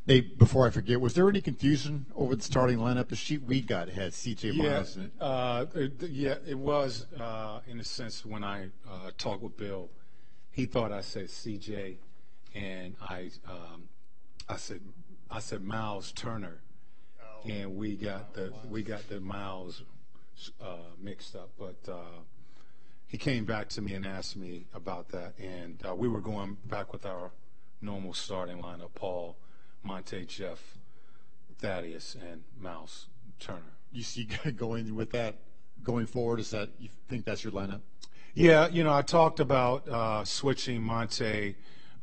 Nate, before I forget, was there any confusion over the starting lineup? The sheet we got had C.J. Miles in it. Yeah, it was in a sense when I talked with Bill, he thought I said C.J. and I said Miles Turner, and we got the Miles mixed up. But he came back to me and asked me about that, and we were going back with our normal starting lineup: Paul, Monte, Jeff, Thaddeus, and Miles Turner. You see going with that going forward? Is that you think that's your lineup? Yeah, I talked about switching Monte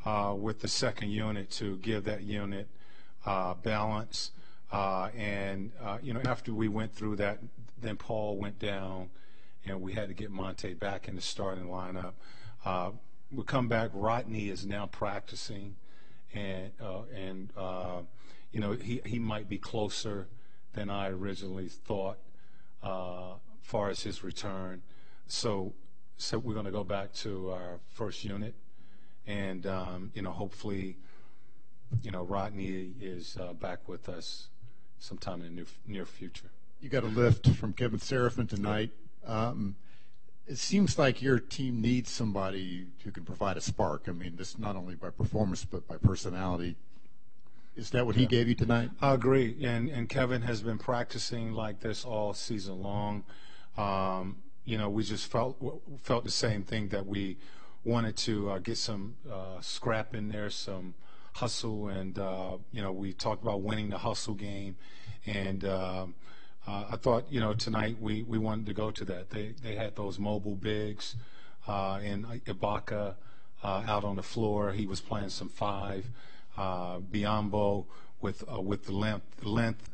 with the second unit to give that unit balance. And after we went through that, then Paul went down, and we had to get Monte back in the starting lineup. We come back. Rodney is now practicing, and he might be closer than I originally thought far as his return. So we're going to go back to our first unit, and hopefully, Rodney is back with us sometime in the near future. You got a lift from Kevin Seraphin tonight. It seems like your team needs somebody who can provide a spark. I mean, this not only by performance but by personality. Is that what he gave you tonight? I agree, and Kevin has been practicing like this all season long. We just felt the same thing, that we wanted to get some scrap in there, some hustle, and we talked about winning the hustle game, and I thought tonight we wanted to go to that. They had those mobile bigs, and Ibaka out on the floor. He was playing some five. Biombo with the length.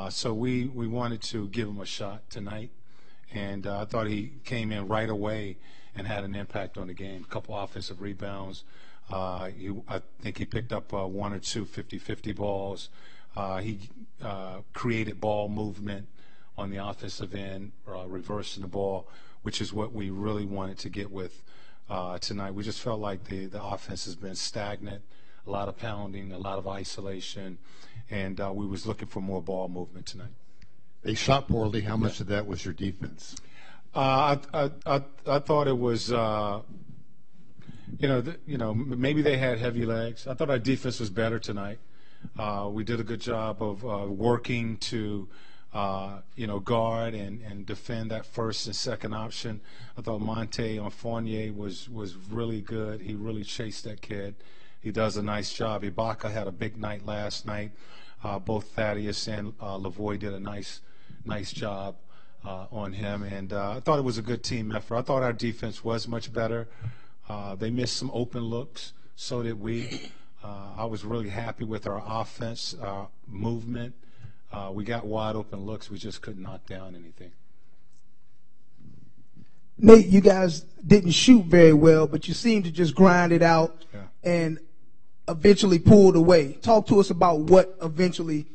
So we wanted to give him a shot tonight, and I thought he came in right away and had an impact on the game. A couple offensive rebounds. I think he picked up one or two 50-50 balls. He created ball movement on the offensive end, reversing the ball, which is what we really wanted to get with tonight. We just felt like the offense has been stagnant. A lot of pounding, a lot of isolation, and we was looking for more ball movement tonight. They shot poorly. How much of that was your defense? I thought it was, maybe they had heavy legs. I thought our defense was better tonight. We did a good job of working to, guard and defend that first and second option. I thought Monte on Fournier was really good. He really chased that kid. He does a nice job. Ibaka had a big night last night. Both Thaddeus and Lavoie did a nice job on him, and I thought it was a good team effort. I thought our defense was much better. They missed some open looks, so did we. I was really happy with our offense, movement. We got wide open looks. We just couldn't knock down anything. Nate, you guys didn't shoot very well, but you seemed to just grind it out and eventually pulled away. Talk to us about what eventually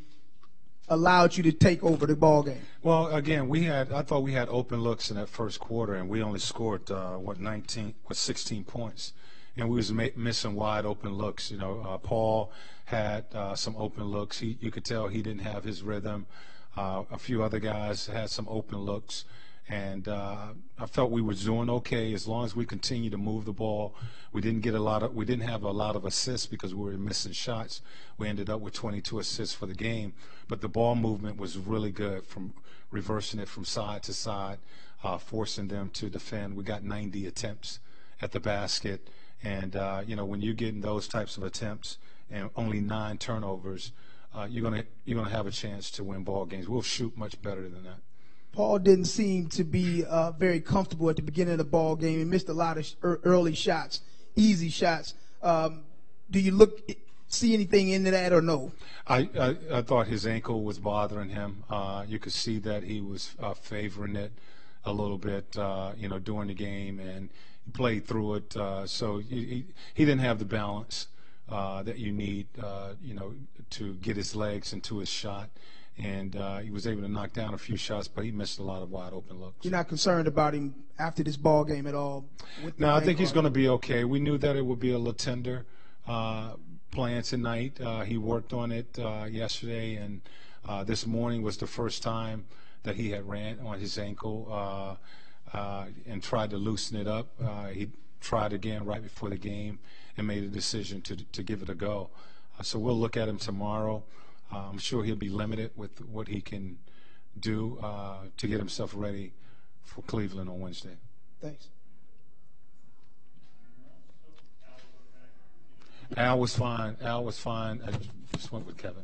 allowed you to take over the ball game. Well, again, I thought we had open looks in that first quarter, and we only scored 16 points, and we was missing wide open looks. Paul had some open looks. You could tell he didn't have his rhythm. A few other guys had some open looks. And I felt we were doing okay as long as we continued to move the ball. We didn't have a lot of assists because we were missing shots. We ended up with 22 assists for the game, but the ball movement was really good, from reversing it from side to side, forcing them to defend. We got 90 attempts at the basket, and when you're getting those types of attempts and only 9 turnovers, you're gonna have a chance to win ball games. We'll shoot much better than that. Paul didn't seem to be very comfortable at the beginning of the ball game. He missed a lot of early shots, easy shots. Do you see anything into that or no? I thought his ankle was bothering him. You could see that he was favoring it a little bit, during the game, and he played through it. So he didn't have the balance that you need, to get his legs into his shot. And he was able to knock down a few shots, but he missed a lot of wide open looks. You're not concerned about him after this ball game at all? No, I think he's going to be okay. We knew that it would be a little tender, playing tonight. He worked on it yesterday, and this morning was the first time that he had ran on his ankle and tried to loosen it up. He tried again right before the game and made a decision to give it a go. So we'll look at him tomorrow. I'm sure he'll be limited with what he can do to get himself ready for Cleveland on Wednesday. Thanks. Al was fine. I just went with Kevin.